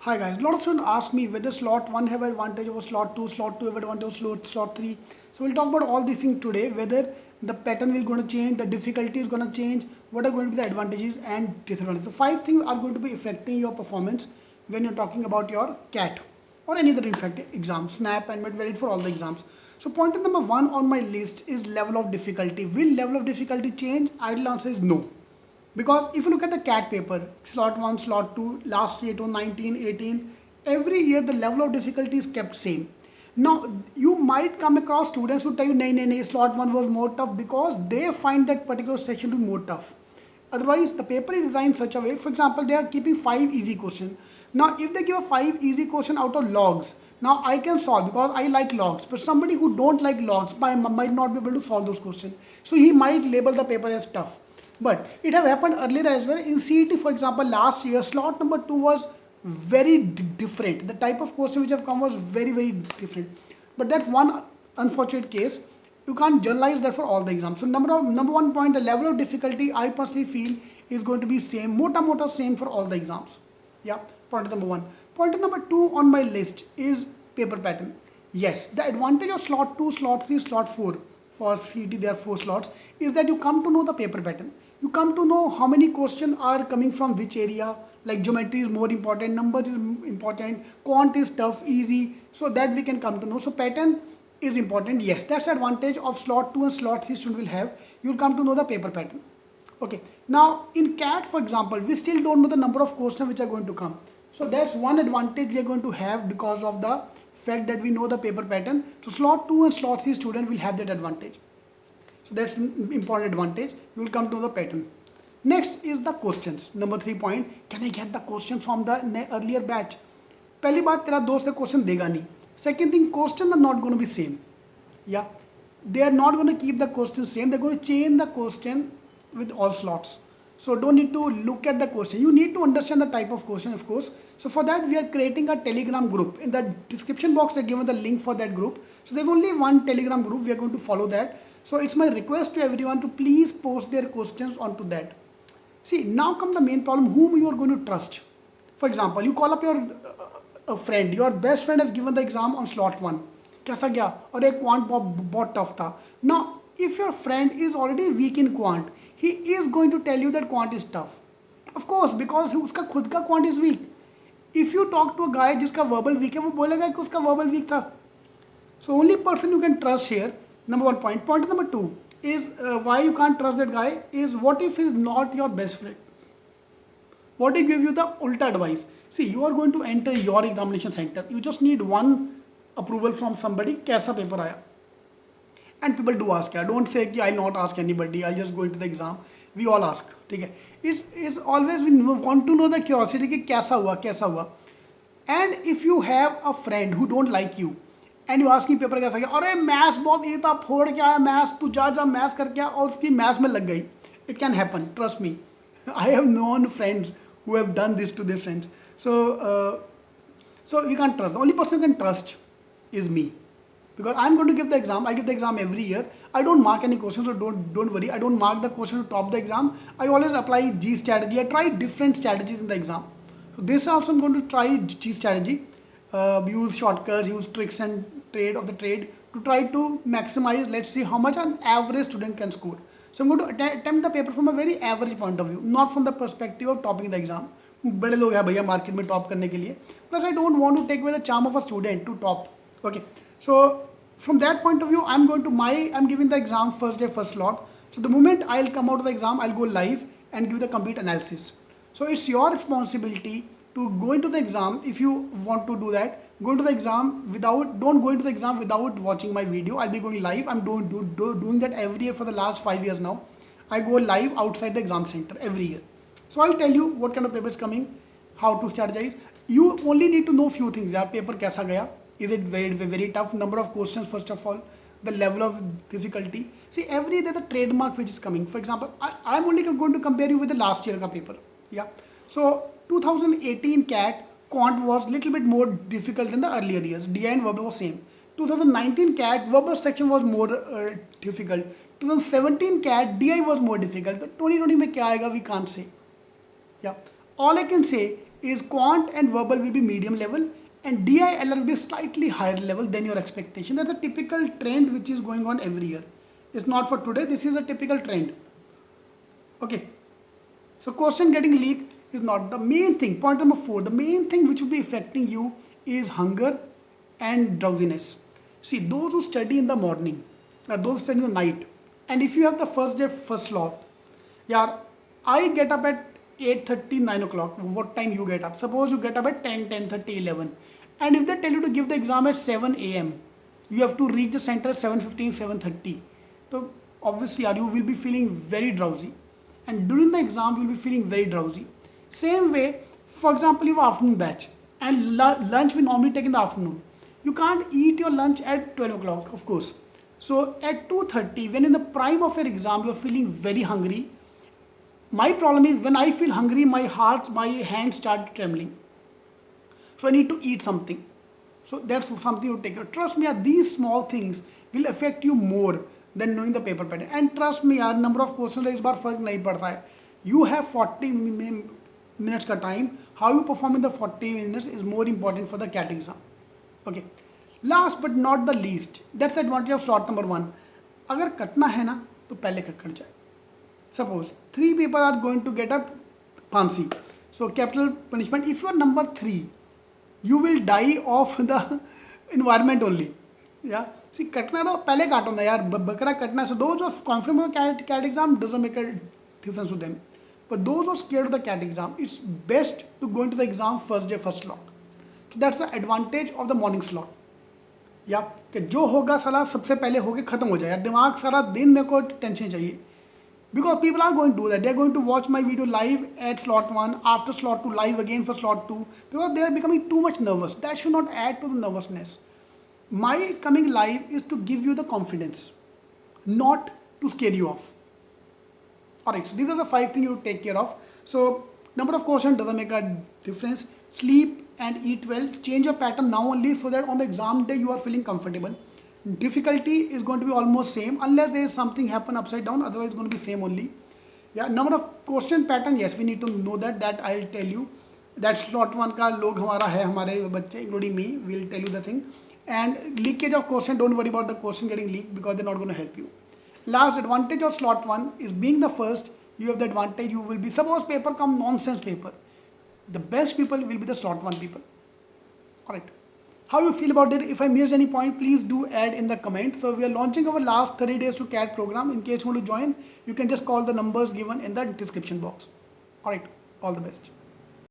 Hi guys, a lot of students ask me whether slot 1 have advantage over slot 2 have advantage over slot 3. So we'll talk about all these things today, whether the pattern is going to change, the difficulty is going to change, what are going to be the advantages and disadvantages. So 5 things are going to be affecting your performance when you're talking about your CAT or any other in fact exam, SNAP and valid for all the exams. So pointer number 1 on my list is level of difficulty. Will level of difficulty change? Ideal answer is no. Because if you look at the CAT paper, slot 1, slot 2, last year to 19, 18, every year the level of difficulty is kept same. Now, you might come across students who tell you, nay, slot 1 was more tough because they find that particular section to be more tough. Otherwise, the paper is designed in such a way, for example, they are keeping 5 easy questions. Now, if they give a 5 easy question out of logs, now I can solve because I like logs, but somebody who don't like logs might not be able to solve those questions. So he might label the paper as tough. But it have happened earlier as well. In CET, for example, last year, slot number 2 was very different. The type of question which have come was very different. But that's one unfortunate case. You can't generalize that for all the exams. So number 1 point, the level of difficulty I personally feel is going to be same, mota same for all the exams. Yeah, point number 1. Point number 2 on my list is paper pattern. Yes, the advantage of slot 2, slot 3, slot 4 for CET, there are 4 slots, is that you come to know the paper pattern. You come to know how many questions are coming from which area, like geometry is more important, numbers is important, quant is tough, easy, so that we can come to know. So pattern is important. Yes, that's the advantage of slot 2 and slot 3 student will have. You'll come to know the paper pattern. Okay, now in CAT, for example, we still don't know the number of questions which are going to come. So that's one advantage we are going to have because of the fact that we know the paper pattern. So slot 2 and slot 3 student will have that advantage. So that's an important advantage. You will come to the pattern. Next is the questions. Number 3 point. Can I get the questions from the earlier batch? पहली बात तेरा दोस्त question देगा नहीं. Second thing, questions are not going to be same. Yeah, they are not going to keep the question same. They're going to change the question with all slots. So don't need to look at the question. You need to understand the type of question, of course. So for that, we are creating a Telegram group. In the description box, I given the link for that group. So there's only one Telegram group. We are going to follow that. So it's my request to everyone to please post their questions onto that. See, now come the main problem, whom you are going to trust. For example, you call up your a friend, your best friend have given the exam on slot 1. कैसा गया? और एक quant बहुत tough था. Now, if your friend is already weak in quant, he is going to tell you that quant is tough. Of course, because उसका खुद का quant is weak. If you talk to a guy जिसका verbal weak है, वो बोलेगा कि उसका verbal weak था. So only person you can trust here. Number 1 point. Point number 2 is why you can't trust that guy is what if he's not your best friend? What if he give you the ulta advice? See, you are going to enter your examination center. You just need one approval from somebody. कैसा paper आया? And people do ask. Don't say कि I'll not ask anybody. I'll just go into the exam. We all ask. ठीक है? It's always we want to know the curiosity कि कैसा हुआ. And if you have a friend who don't like you, and you ask paper कैसा गया, अरे maths बहुत ये था, फोड़ के आया मैथ्स, तू जा मैथ्स करके आ और उसकी मैथ्स में लग गई. It can happen, trust me. I have known friends who have done this to their friends. So we can't trust. The only person you can trust is me, because I'm going to give the exam. I give the exam every year. I don't mark any questions, so don't worry. I don't mark the question to top the exam. I always apply G strategy. I try different strategies in the exam. So this also I'm going to try G strategy. Use shortcuts, use tricks and trade to try to maximize. Let's see how much an average student can score. So I'm going to attempt the paper from a very average point of view, not from the perspective of topping the exam. बड़े लोग हैं भैया market में top करने के लिए. Plus I don't want to take away the charm of a student to top. Okay, so from that point of view, I'm giving the exam first day, first slot. So the moment I'll come out of the exam, I'll go live and give the complete analysis. So it's your responsibility to go into the exam. If you want to do that, don't go into the exam without watching my video. I'll be going live. I'm doing that every year for the last 5 years now. I go live outside the exam center every year. So I'll tell you what kind of paper is coming, how to strategize. You only need to know few things. Yaar, paper kaisa gaya? Is it very tough? Number of questions, first of all. The level of difficulty. See, every day the trademark which is coming. For example, I'm only going to compare you with the last year ka paper. Yeah. So 2018 CAT quant was little bit more difficult than the earlier years. DI and verbal was same. 2019 CAT verbal section was more difficult. 2017 CAT DI was more difficult. So 2020 में क्या आएगा we can't say. Yeah. All I can say is quant and verbal will be medium level, and DILR will be slightly higher level than your expectation. That's a typical trend which is going on every year. It's not for today, this is a typical trend. Okay, so question getting leaked is not the main thing. Point number 4, the main thing which will be affecting you is hunger and drowsiness. See, those who study in the morning, those who study in the night, and if you have the first day first slot, yeah, I get up at 8:30, 9 o'clock. What time you get up? Suppose you get up at 10, 10:30, 11. And if they tell you to give the exam at 7 a.m., you have to reach the center at 7:15, 7:30. So obviously you will be feeling very drowsy. And during the exam, you will be feeling very drowsy. Same way, for example, you have afternoon batch and lunch we normally take in the afternoon. You can't eat your lunch at 12 o'clock, of course. So at 2:30, when in the prime of your exam, you're feeling very hungry. My problem is when I feel hungry, my heart, my hands start trembling. So I need to eat something. So that's something you take. Trust me, these small things will affect you more than knowing the paper pattern. And trust me, number of questions इस बार फर्क नहीं पड़ता है. You have 40 minutes का time. How you perform in the 40 minutes is more important for the CAT exam. Okay. Last but not the least, that's the advantage of slot number 1. अगर कटना है ना तो पहले कट जाए. Suppose 3 people are going to get up Phansi. So capital punishment. If you are number 3, you will die of the environment only. Yeah. See, कटना तो पहले काटो ना यार, बकरा कटना. So those of confident of CAT exam doesn't make a difference to them. But those who are scared of the CAT exam, it's best to go into the exam first day first slot. So that's the advantage of the morning slot. या कि जो होगा साला सबसे पहले होके खत्म हो जाए यार, दिमाग सारा दिन मेरे को टेंशन चाहिए. Because people are going to do that. They are going to watch my video live at slot 1, after slot 2, live again for slot 2, because they are becoming too much nervous. That should not add to the nervousness. My coming live is to give you the confidence, not to scare you off. Alright, so these are the 5 things you take care of. So number of questions doesn't make a difference. Sleep and eat well. Change your pattern now only so that on the exam day you are feeling comfortable. Difficulty is going to be almost same unless there is something happen upside down, otherwise it's going to be same only. Yeah, number of question pattern, yes, we need to know that I'll tell you. That slot 1 का लोग हमारा है, हमारे बच्चे including me, will tell you the thing. And leakage of question, don't worry about the question getting leaked because they're not going to help you. Last advantage of slot 1 is being the first. You have the advantage. You will be, suppose paper come nonsense paper, the best people will be the slot 1 people. Alright. How you feel about it? If I missed any point, please do add in the comment. So we are launching our last 30 days to CAT program. In case you want to join, you can just call the numbers given in the description box. Alright, all the best.